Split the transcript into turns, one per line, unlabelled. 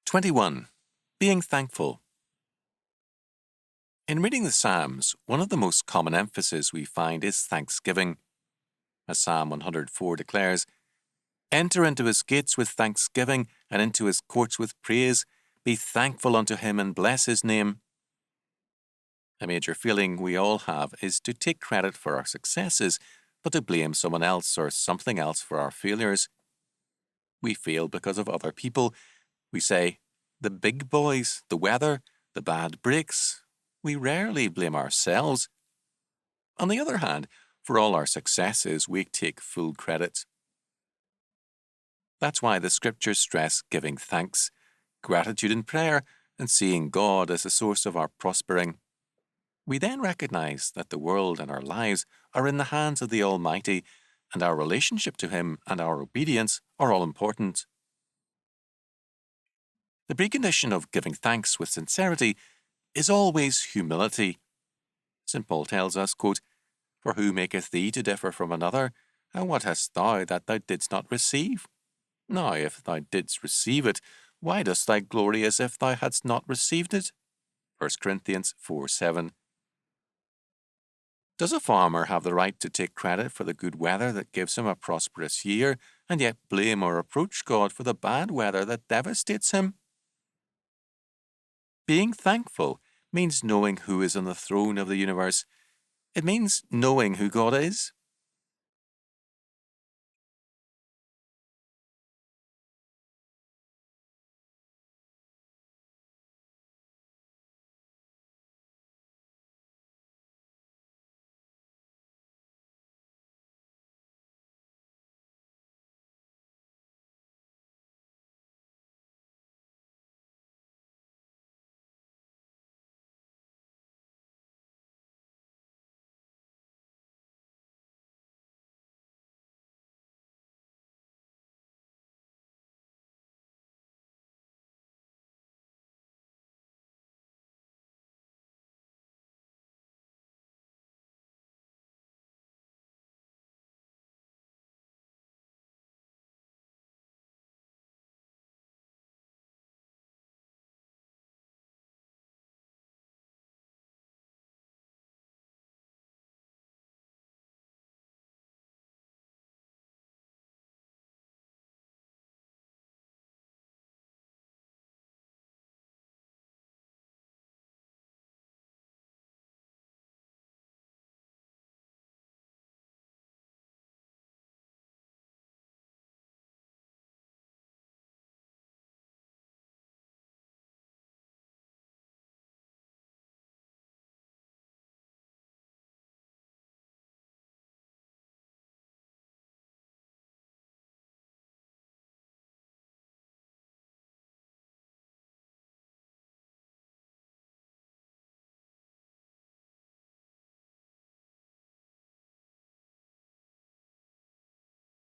21. Being thankful. In reading the Psalms, one of the most common emphases we find is thanksgiving. As Psalm 104 declares, "Enter into his gates with thanksgiving and into his courts with praise. Be thankful unto him and bless his name." A major feeling we all have is to take credit for our successes, but to blame someone else or something else for our failures. We fail because of other people. We say, the big boys, the weather, the bad breaks. We rarely blame ourselves. On the other hand, for all our successes, we take full credit. That's why the scriptures stress giving thanks, gratitude in prayer, and seeing God as the source of our prospering. We then recognize that the world and our lives are in the hands of the Almighty, and our relationship to Him and our obedience are all important. The precondition of giving thanks with sincerity is always humility. St. Paul tells us, quote, "For who maketh thee to differ from another? And what hast thou that thou didst not receive? Now, if thou didst receive it, why dost thou glory as if thou hadst not received it?" 1 Corinthians 4:7. Does a farmer have the right to take credit for the good weather that gives him a prosperous year, and yet blame or reproach God for the bad weather that devastates him? Being thankful means knowing who is on the throne of the universe. It means knowing who God is,